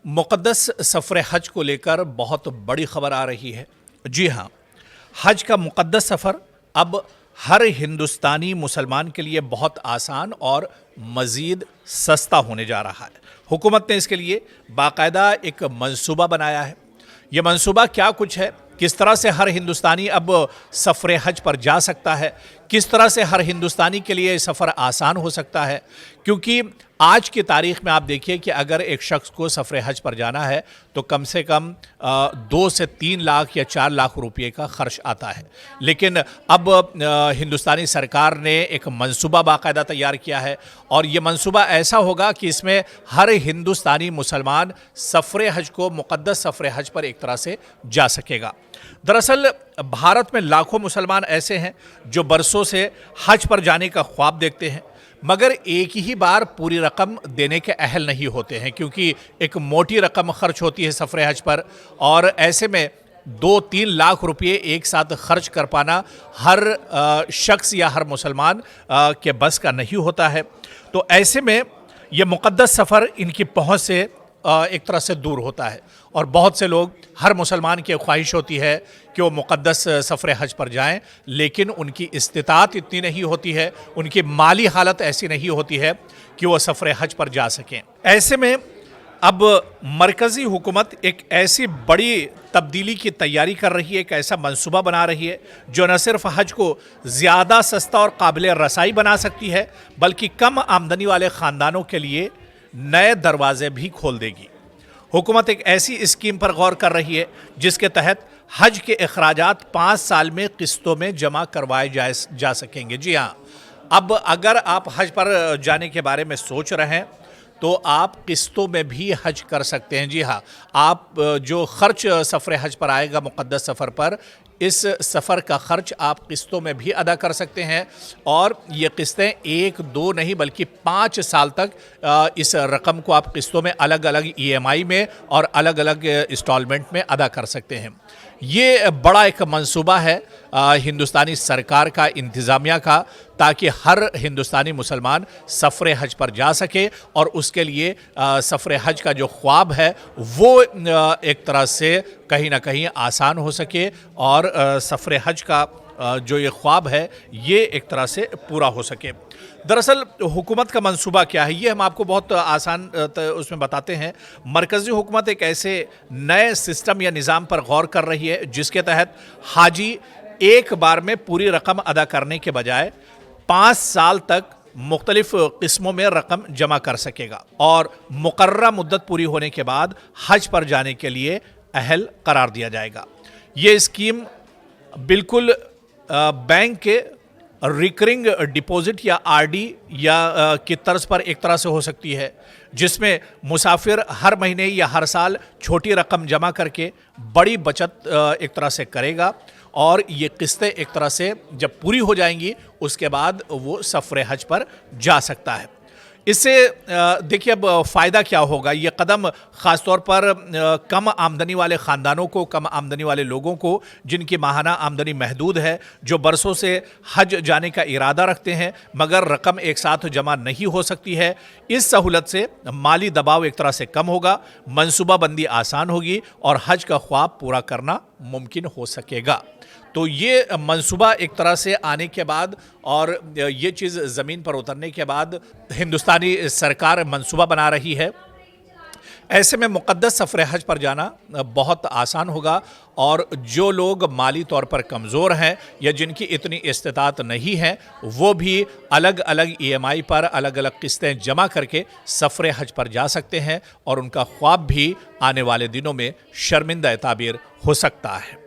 मुक़द्दस सफ़र हज को लेकर बहुत बड़ी खबर आ रही है। जी हाँ, हज का मुक़द्दस सफ़र अब हर हिंदुस्तानी मुसलमान के लिए बहुत आसान और मज़ीद सस्ता होने जा रहा है। हुकूमत ने इसके लिए बाकायदा एक मंसूबा बनाया है। ये मंसूबा क्या कुछ है, किस तरह से हर हिंदुस्तानी अब सफ़र हज पर जा सकता है, किस तरह से हर हिंदुस्तानी के लिए सफ़र आसान हो सकता है। क्योंकि आज की तारीख़ में आप देखिए कि अगर एक शख्स को सफ़र हज पर जाना है तो कम से कम 2 से 3 लाख या 4 लाख रुपये का ख़र्च आता है। लेकिन अब हिंदुस्तानी सरकार ने एक मंसूबा बाकायदा तैयार किया है और ये मंसूबा ऐसा होगा कि इसमें हर हिंदुस्तानी मुसलमान सफ़र हज को मुक़द्दस सफ़र हज पर एक तरह से जा सकेगा। दरअसल भारत में लाखों मुसलमान ऐसे हैं जो बरसों से हज पर जाने का ख्वाब देखते हैं, मगर एक ही बार पूरी रकम देने के अहल नहीं होते हैं, क्योंकि एक मोटी रकम खर्च होती है सफ़र हज पर और ऐसे में 2-3 लाख रुपये एक साथ खर्च कर पाना हर शख्स या हर मुसलमान के बस का नहीं होता है। तो ऐसे में ये मुक़द्दस सफ़र इनकी पहुँच से एक तरह से दूर होता है और बहुत से लोग, हर मुसलमान की ख्वाहिश होती है कि वो मुक़द्दस सफ़र हज पर जाएं, लेकिन उनकी इस्तिताअत इतनी नहीं होती है, उनकी माली हालत ऐसी नहीं होती है कि वो सफ़र हज पर जा सकें। ऐसे में अब मरकज़ी हुकूमत एक ऐसी बड़ी तब्दीली की तैयारी कर रही है, एक ऐसा मंसूबा बना रही है जो न सिर्फ हज को ज़्यादा सस्ता और काबिल रसाई बना सकती है, बल्कि कम आमदनी वाले ख़ानदानों के लिए नए दरवाजे भी खोल देगी। हुकूमत एक ऐसी स्कीम पर गौर कर रही है जिसके तहत हज के अखराजात 5 साल में किस्तों में जमा करवाए जा सकेंगे। जी हाँ, अब अगर आप हज पर जाने के बारे में सोच रहे हैं तो आप किस्तों में भी हज कर सकते हैं। जी हाँ, आप जो खर्च सफ़र हज पर आएगा मुक़द्दस सफ़र पर, इस सफ़र का ख़र्च आप किस्तों में भी अदा कर सकते हैं और ये किस्तें 1-2 नहीं बल्कि 5 साल तक इस रकम को आप किस्तों में अलग अलग EMI में और अलग अलग इंस्टॉलमेंट में अदा कर सकते हैं। ये बड़ा एक मंसूबा है हिंदुस्तानी सरकार का, इंतज़ामिया का, ताकि हर हिंदुस्तानी मुसलमान सफ़र हज पर जा सके और उसके लिए सफ़र हज का जो ख्वाब है वो एक तरह से कहीं ना कहीं आसान हो सके और सफ़र हज का जो ये ख्वाब है ये एक तरह से पूरा हो सके। दरअसल हुकूमत का मंसूबा क्या है, ये हम आपको बहुत आसान उसमें बताते हैं। मरकज़ी हुकूमत एक ऐसे नए सिस्टम या निज़ाम पर गौर कर रही है जिसके तहत हाजी एक बार में पूरी रकम अदा करने के बजाय 5 साल तक मुख्तलिफ किस्मों में रकम जमा कर सकेगा और मुकर्रर मुद्दत पूरी होने के बाद हज पर जाने के लिए अहल करार दिया जाएगा। ये स्कीम बिल्कुल बैंक के रिकरिंग डिपॉजिट या RD या की तर्ज पर एक तरह से हो सकती है, जिसमें मुसाफिर हर महीने या हर साल छोटी रकम जमा करके बड़ी बचत एक तरह से करेगा और ये किस्तें एक तरह से जब पूरी हो जाएंगी उसके बाद वो सफ़र हज पर जा सकता है। इससे देखिए अब फ़ायदा क्या होगा। ये कदम ख़ास तौर पर कम आमदनी वाले ख़ानदानों को, कम आमदनी वाले लोगों को जिनकी माहाना आमदनी महदूद है, जो बरसों से हज जाने का इरादा रखते हैं मगर रकम एक साथ जमा नहीं हो सकती है, इस सहूलत से माली दबाव एक तरह से कम होगा, मनसूबाबंदी आसान होगी और हज का ख्वाब पूरा करना मुमकिन हो सकेगा। तो ये मंसूबा एक तरह से आने के बाद और ये चीज़ ज़मीन पर उतरने के बाद हिंदुस्तानी सरकार मंसूबा बना रही है। ऐसे में मुक़द्दस सफ़र हज पर जाना बहुत आसान होगा और जो लोग माली तौर पर कमज़ोर हैं या जिनकी इतनी इस्तिताअत नहीं है वो भी अलग अलग EMI पर अलग अलग किस्तें जमा करके सफ़र हज पर जा सकते हैं और उनका ख्वाब भी आने वाले दिनों में शर्मिंदा ताबीर हो सकता है।